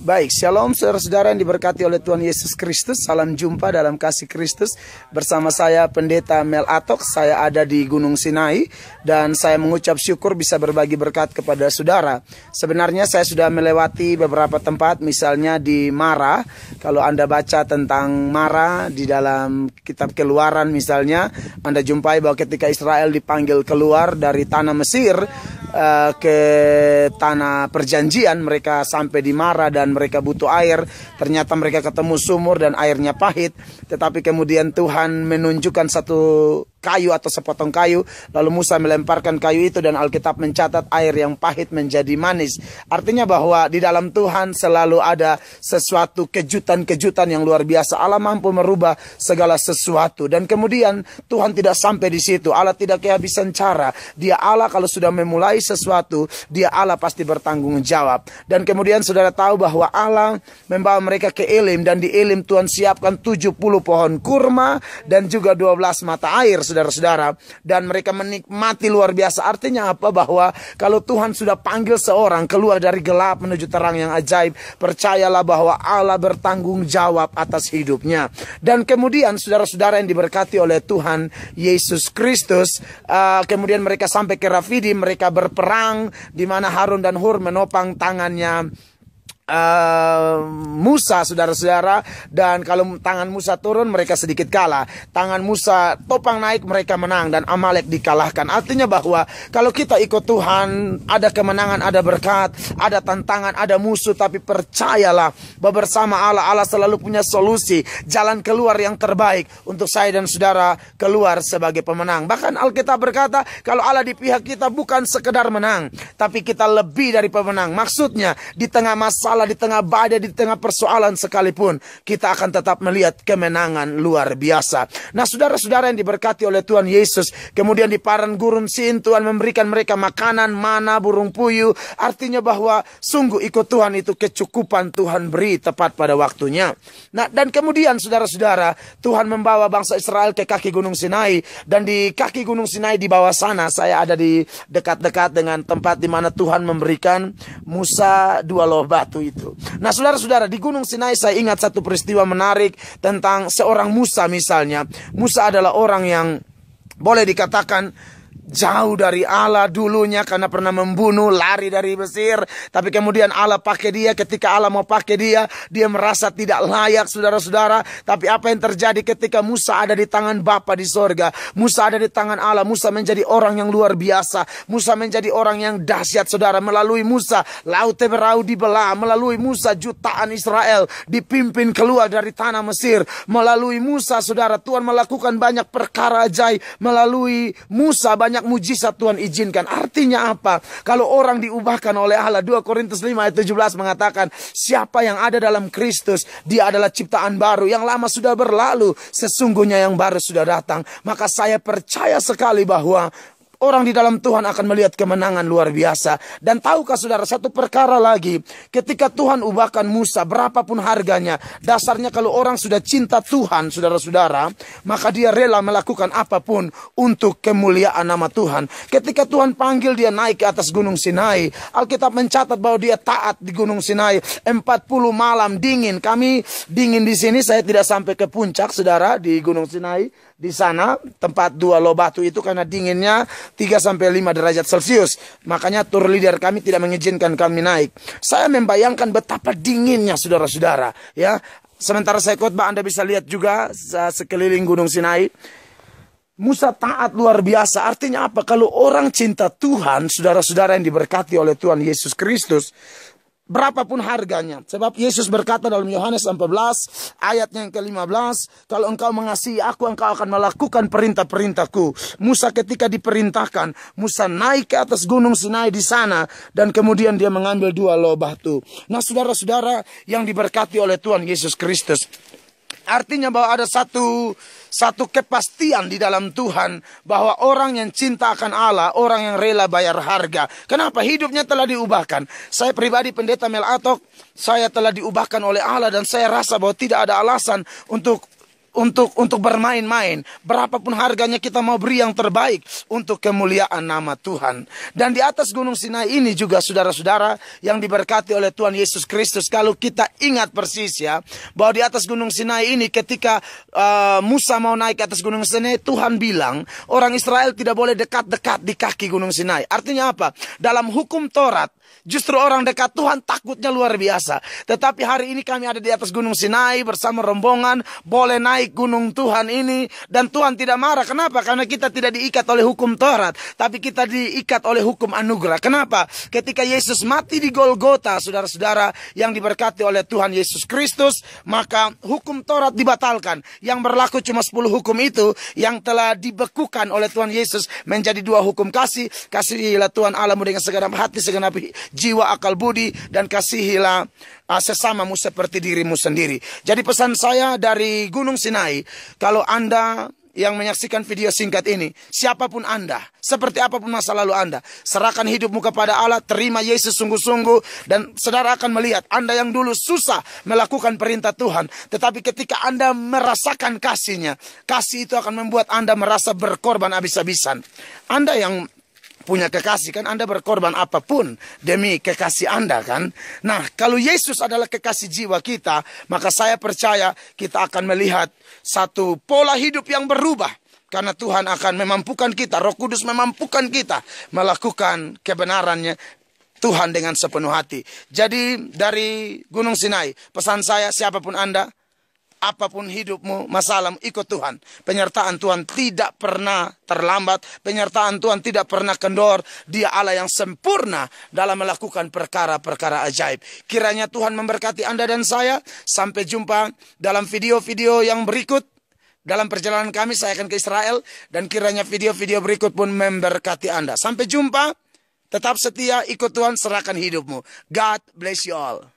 Baik, shalom saudara-saudara yang diberkati oleh Tuhan Yesus Kristus. Salam jumpa dalam kasih Kristus. Bersama saya Pendeta Mel Atok. Saya ada di Gunung Sinai dan saya mengucap syukur bisa berbagi berkat kepada saudara. Sebenarnya saya sudah melewati beberapa tempat, misalnya di Mara. Kalau Anda baca tentang Mara di dalam kitab Keluaran misalnya, Anda jumpai bahwa ketika Israel dipanggil keluar dari tanah Mesir ke tanah perjanjian, mereka sampai di Mara dan mereka butuh air. Ternyata mereka ketemu sumur dan airnya pahit. Tetapi kemudian Tuhan menunjukkan satu kayu atau sepotong kayu, lalu Musa melemparkan kayu itu dan Alkitab mencatat air yang pahit menjadi manis. Artinya bahwa di dalam Tuhan selalu ada sesuatu kejutan-kejutan yang luar biasa. Allah mampu merubah segala sesuatu. Dan kemudian Tuhan tidak sampai di situ. Allah tidak kehabisan cara. Dia Allah kalau sudah memulai sesuatu, Dia Allah pasti bertanggung jawab. Dan kemudian saudara tahu bahwa Allah membawa mereka ke Elim, dan di Elim Tuhan siapkan 70 pohon kurma dan juga 12 mata air, saudara-saudara, dan mereka menikmati luar biasa. Artinya apa? Bahwa kalau Tuhan sudah panggil seorang keluar dari gelap menuju terang yang ajaib, percayalah bahwa Allah bertanggung jawab atas hidupnya. Dan kemudian saudara-saudara yang diberkati oleh Tuhan Yesus Kristus, kemudian mereka sampai ke Rafidim, mereka berperang di mana Harun dan Hur menopang tangannya Musa, saudara-saudara. Dan kalau tangan Musa turun, mereka sedikit kalah. Tangan Musa topang naik, mereka menang dan Amalek dikalahkan. Artinya bahwa kalau kita ikut Tuhan, ada kemenangan, ada berkat, ada tantangan, ada musuh, tapi percayalah bahwa bersama Allah, Allah selalu punya solusi, jalan keluar yang terbaik untuk saya dan saudara keluar sebagai pemenang. Bahkan Alkitab berkata, kalau Allah di pihak kita bukan sekedar menang, tapi kita lebih dari pemenang. Maksudnya di tengah masalah, di tengah badai, di tengah persoalan sekalipun, kita akan tetap melihat kemenangan luar biasa. Nah, saudara-saudara yang diberkati oleh Tuhan Yesus, kemudian di padang gurun Sin Tuhan memberikan mereka makanan, mana, burung puyuh. Artinya bahwa sungguh ikut Tuhan itu kecukupan Tuhan beri tepat pada waktunya. Nah, dan kemudian saudara-saudara, Tuhan membawa bangsa Israel ke kaki Gunung Sinai, dan di kaki Gunung Sinai di bawah sana, saya ada di dekat-dekat dengan tempat di mana Tuhan memberikan Musa 2 loh batu itu. Nah, saudara-saudara, di Gunung Sinai saya ingat satu peristiwa menarik tentang seorang Musa misalnya. Musa adalah orang yang boleh dikatakan jauh dari Allah dulunya karena pernah membunuh, lari dari Mesir. Tapi kemudian Allah pakai dia. Ketika Allah mau pakai dia, dia merasa tidak layak, saudara-saudara. Tapi apa yang terjadi ketika Musa ada di tangan Bapa di sorga, Musa ada di tangan Allah, Musa menjadi orang yang luar biasa. Musa menjadi orang yang dahsyat, saudara. Melalui Musa laut Teberau dibelah. Melalui Musa jutaan Israel dipimpin keluar dari tanah Mesir. Melalui Musa, saudara, Tuhan melakukan banyak perkara ajaib. Melalui Musa banyak mujizat Tuhan izinkan. Artinya apa? Kalau orang diubahkan oleh Allah, 2 Korintus 5 ayat 17 mengatakan, siapa yang ada dalam Kristus, dia adalah ciptaan baru. Yang lama sudah berlalu, sesungguhnya yang baru sudah datang. Maka saya percaya sekali bahwa orang di dalam Tuhan akan melihat kemenangan luar biasa. Dan tahukah saudara satu perkara lagi, ketika Tuhan ubahkan Musa, berapapun harganya, dasarnya kalau orang sudah cinta Tuhan, saudara-saudara, maka dia rela melakukan apapun untuk kemuliaan nama Tuhan. Ketika Tuhan panggil dia naik ke atas Gunung Sinai, Alkitab mencatat bahwa dia taat di Gunung Sinai 40 malam dingin. Kami dingin di sini, saya tidak sampai ke puncak, saudara, di Gunung Sinai. Di sana tempat 2 loh batu itu karena dinginnya 3-5 derajat Celcius. Makanya tour leader kami tidak mengizinkan kami naik. Saya membayangkan betapa dinginnya, saudara-saudara, ya. Sementara saya khotbah, Anda bisa lihat juga sekeliling Gunung Sinai. Musa taat luar biasa. Artinya apa? Kalau orang cinta Tuhan, saudara-saudara yang diberkati oleh Tuhan Yesus Kristus, berapapun harganya. Sebab Yesus berkata dalam Yohanes 14 ayatnya yang ke-15, kalau engkau mengasihi aku, engkau akan melakukan perintah-perintahku. Musa ketika diperintahkan, Musa naik ke atas Gunung Sinai di sana, dan kemudian dia mengambil 2 loh batu. Nah, saudara-saudara yang diberkati oleh Tuhan Yesus Kristus, artinya bahwa ada satu kepastian di dalam Tuhan, bahwa orang yang cinta akan Allah, orang yang rela bayar harga. Kenapa? Hidupnya telah diubahkan. Saya pribadi Pendeta Mel Atok, saya telah diubahkan oleh Allah, dan saya rasa bahwa tidak ada alasan untuk untuk bermain-main. Berapapun harganya kita mau beri yang terbaik untuk kemuliaan nama Tuhan. Dan di atas Gunung Sinai ini juga saudara-saudara yang diberkati oleh Tuhan Yesus Kristus, kalau kita ingat persis ya, bahwa di atas Gunung Sinai ini ketika Musa mau naik ke atas Gunung Sinai, Tuhan bilang orang Israel tidak boleh dekat-dekat di kaki Gunung Sinai. Artinya apa? Dalam hukum Taurat, justru orang dekat Tuhan takutnya luar biasa. Tetapi hari ini kami ada di atas Gunung Sinai bersama rombongan, boleh naik gunung Tuhan ini, dan Tuhan tidak marah. Kenapa? Karena kita tidak diikat oleh hukum Taurat, tapi kita diikat oleh hukum anugerah. Kenapa? Ketika Yesus mati di Golgota, saudara-saudara yang diberkati oleh Tuhan Yesus Kristus, maka hukum Taurat dibatalkan. Yang berlaku cuma 10 hukum itu yang telah dibekukan oleh Tuhan Yesus menjadi 2 hukum kasih. Kasihilah Tuhan Allahmu dengan segenap hati, segenap jiwa, akal budi, dan kasihilah sesamamu seperti dirimu sendiri. Jadi pesan saya dari Gunung Sinai, kalau Anda yang menyaksikan video singkat ini, siapapun Anda, seperti apapun masa lalu Anda, serahkan hidupmu kepada Allah, terima Yesus sungguh-sungguh, dan saudara akan melihat Anda yang dulu susah melakukan perintah Tuhan, tetapi ketika Anda merasakan kasih-Nya, kasih itu akan membuat Anda merasa berkorban habis-habisan. Anda yang punya kekasih kan, Anda berkorban apapun demi kekasih Anda kan. Nah, kalau Yesus adalah kekasih jiwa kita, maka saya percaya kita akan melihat satu pola hidup yang berubah. Karena Tuhan akan memampukan kita, Roh Kudus memampukan kita melakukan kebenarannya Tuhan dengan sepenuh hati. Jadi dari Gunung Sinai, pesan saya, siapapun Anda, apapun hidupmu, masalahmu, ikut Tuhan. Penyertaan Tuhan tidak pernah terlambat. Penyertaan Tuhan tidak pernah kendor. Dia Allah yang sempurna dalam melakukan perkara-perkara ajaib. Kiranya Tuhan memberkati Anda dan saya. Sampai jumpa dalam video-video yang berikut. Dalam perjalanan kami, saya akan ke Israel. Dan kiranya video-video berikut pun memberkati Anda. Sampai jumpa. Tetap setia, ikut Tuhan, serahkan hidupmu. God bless you all.